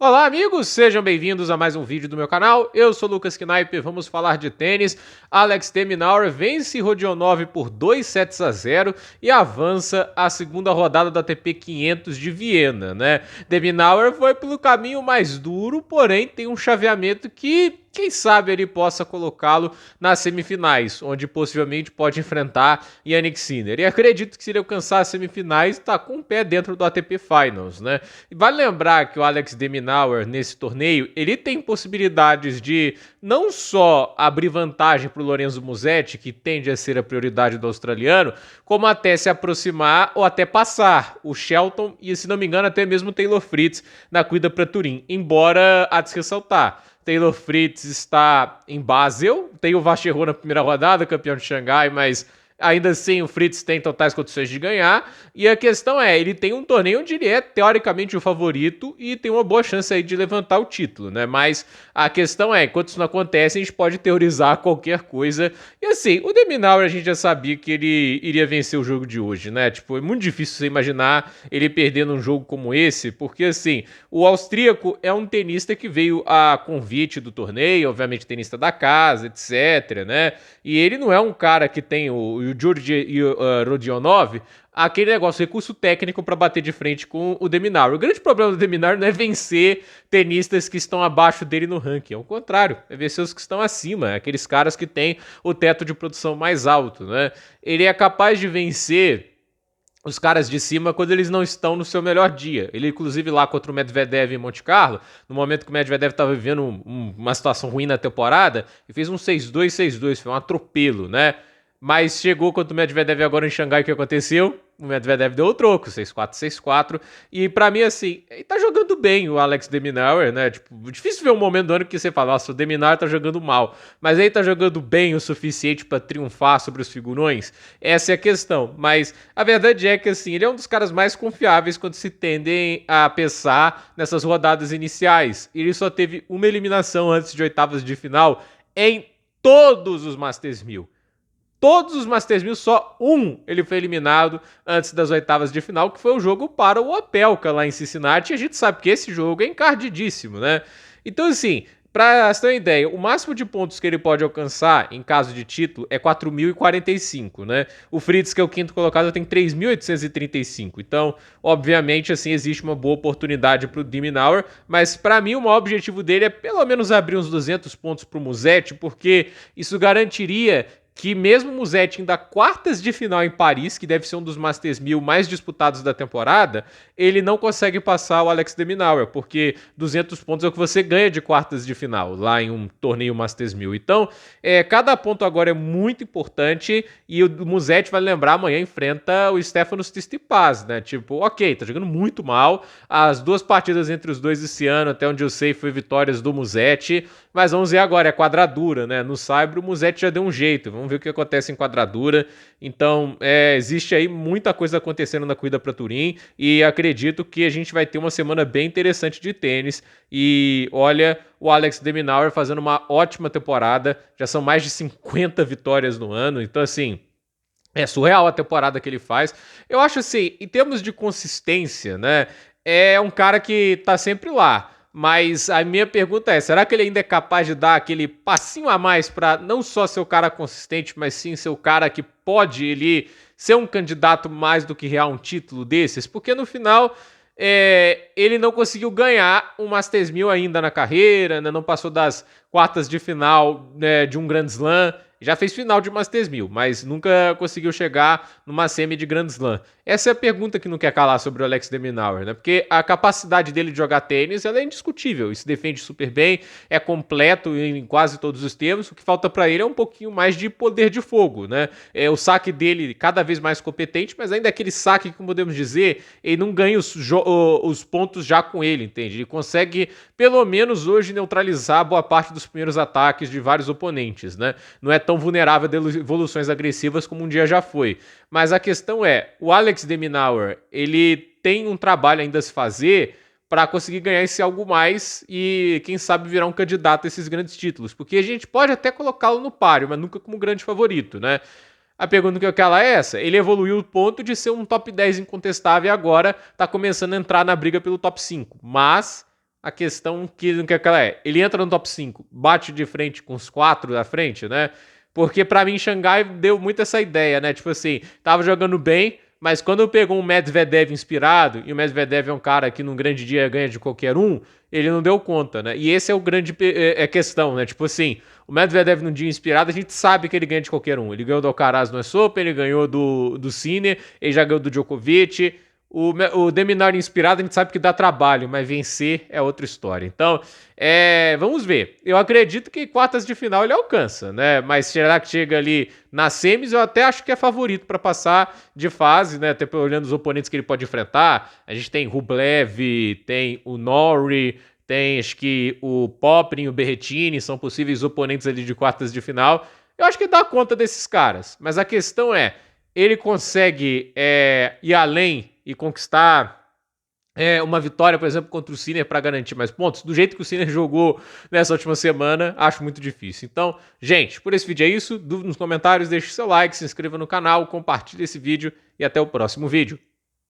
Olá, amigos! Sejam bem-vindos a mais um vídeo do meu canal. Eu sou Lucas Knipe, vamos falar de tênis. Alex de Minaur vence Rodionov por 2-0 e avança à segunda rodada da ATP 500 de Viena, né? De Minaur foi pelo caminho mais duro, porém tem um chaveamento que, quem sabe, ele possa colocá-lo nas semifinais, onde possivelmente pode enfrentar Jannik Sinner. E acredito que se ele alcançar as semifinais, está com o pé dentro do ATP Finals, né? E vale lembrar que o Alex de Minaur, nesse torneio, ele tem possibilidades de não só abrir vantagem para o Lorenzo Musetti, que tende a ser a prioridade do australiano, como até se aproximar ou até passar o Shelton e, se não me engano, até mesmo o Taylor Fritz na corrida para Turim. Embora, há de se ressaltar, Taylor Fritz está em Basel, tem o Vacheron na primeira rodada, campeão de Xangai, mas ainda assim o Fritz tem totais condições de ganhar. E a questão é, ele tem um torneio onde ele é teoricamente o favorito e tem uma boa chance aí de levantar o título, né? Mas a questão é, enquanto isso não acontece, a gente pode teorizar qualquer coisa. E assim, o de Minaur a gente já sabia que ele iria vencer o jogo de hoje, né? Tipo, é muito difícil você imaginar ele perdendo um jogo como esse, porque assim, o austríaco é um tenista que veio a convite do torneio, obviamente tenista da casa, etc, né? E ele não é um cara que tem o Georgi Rodionov, aquele negócio, recurso técnico para bater de frente com o de Minaur. O grande problema do de Minaur não é vencer tenistas que estão abaixo dele no ranking, ao contrário, é vencer os que estão acima, aqueles caras que têm o teto de produção mais alto, né? Ele é capaz de vencer os caras de cima quando eles não estão no seu melhor dia. Ele, inclusive, lá contra o Medvedev em Monte Carlo, no momento que o Medvedev estava vivendo uma situação ruim na temporada, e fez um 6-2, 6-2, foi um atropelo, né? Mas chegou contra o Medvedev agora em Xangai, o que aconteceu? O Medvedev deu o troco, 6-4, 6-4. E pra mim, assim, ele tá jogando bem o Alex de Minaur, né? Tipo, difícil ver um momento do ano que você fala, nossa, o de Minaur tá jogando mal. Mas ele tá jogando bem o suficiente pra triunfar sobre os figurões? Essa é a questão. Mas a verdade é que, assim, ele é um dos caras mais confiáveis quando se tendem a pensar nessas rodadas iniciais. Ele só teve uma eliminação antes de oitavas de final em todos os Masters 1000. Todos os Masters 1000, só um ele foi eliminado antes das oitavas de final, que foi o jogo para o Opelka lá em Cincinnati. E a gente sabe que esse jogo é encardidíssimo, né? Então, assim, para você ter uma ideia, o máximo de pontos que ele pode alcançar em caso de título é 4.045, né? O Fritz, que é o quinto colocado, tem 3.835. Então, obviamente, assim, existe uma boa oportunidade para o de Minaur, mas para mim o maior objetivo dele é pelo menos abrir uns 200 pontos para o Musetti, porque isso garantiria que mesmo o Musetti indo a quartas de final em Paris, que deve ser um dos Masters 1000 mais disputados da temporada, ele não consegue passar o Alex de Minaur, porque 200 pontos é o que você ganha de quartas de final, lá em um torneio Masters 1000. Então, cada ponto agora é muito importante, e o Musetti, vai lembrar, amanhã enfrenta o Stefanos Tsitsipas, né? Tipo, ok, tá jogando muito mal, as duas partidas entre os dois esse ano, até onde eu sei, foi vitórias do Musetti, mas vamos ver agora, é quadradura, né? No Saibro, o Musetti já deu um jeito, vamos ver o que acontece em quadradura. Então, existe aí muita coisa acontecendo na corrida para Turim e acredito que a gente vai ter uma semana bem interessante de tênis. E olha, o Alex de Minaur fazendo uma ótima temporada, já são mais de 50 vitórias no ano, então assim, é surreal a temporada que ele faz. Eu acho assim, em termos de consistência, né, é um cara que tá sempre lá. Mas a minha pergunta é, será que ele ainda é capaz de dar aquele passinho a mais para não só ser o cara consistente, mas sim ser o cara que pode ele ser um candidato mais do que real um título desses? Porque no final ele não conseguiu ganhar um Masters 1000 ainda na carreira, né? Não passou das quartas de final, né, de um Grand Slam. Já fez final de Masters 1000, mas nunca conseguiu chegar numa semi de Grand Slam. Essa é a pergunta que não quer calar sobre o Alex de Minaur, né? Porque a capacidade dele de jogar tênis, ela é indiscutível. Ele se defende super bem, é completo em quase todos os termos. O que falta para ele é um pouquinho mais de poder de fogo, né? O saque dele cada vez mais competente, mas ainda é aquele saque que podemos dizer, ele não ganha os pontos já com ele, entende? Ele consegue, pelo menos hoje, neutralizar boa parte dos primeiros ataques de vários oponentes, né? Não é tão vulnerável a evoluções agressivas como um dia já foi. Mas a questão é, o Alex de Minaur, ele tem um trabalho ainda a se fazer para conseguir ganhar esse algo mais e, quem sabe, virar um candidato a esses grandes títulos. Porque a gente pode até colocá-lo no páreo, mas nunca como grande favorito, né? A pergunta que eu quero é essa. Ele evoluiu o ponto de ser um top 10 incontestável e agora está começando a entrar na briga pelo top 5. Mas a questão que aquela ele entra no top 5, bate de frente com os 4 da frente, né? Porque pra mim Xangai deu muito essa ideia, né? Tipo assim, tava jogando bem, mas quando pegou um Medvedev inspirado, e o Medvedev é um cara que num grande dia ganha de qualquer um, ele não deu conta, né? E esse é o grande questão, né? Tipo assim, o Medvedev num dia inspirado, a gente sabe que ele ganha de qualquer um. Ele ganhou do Alcaraz no US Open, ele ganhou do Sinner, ele já ganhou do Djokovic. O Deminar inspirado a gente sabe que dá trabalho, mas vencer é outra história. Então, vamos ver. Eu acredito que quartas de final ele alcança, né? Mas será que chega ali nas semis? Eu até acho que é favorito para passar de fase, né? Até olhando os oponentes que ele pode enfrentar. A gente tem Rublev, tem o Norrie, tem acho que o Poprin, o Berrettini, são possíveis oponentes ali de quartas de final. Eu acho que dá conta desses caras. Mas a questão é, ele consegue ir além e conquistar uma vitória, por exemplo, contra o Sinner para garantir mais pontos? Do jeito que o Sinner jogou nessa última semana, acho muito difícil. Então, gente, por esse vídeo é isso. Dúvida nos comentários, deixe seu like, se inscreva no canal, compartilhe esse vídeo e até o próximo vídeo.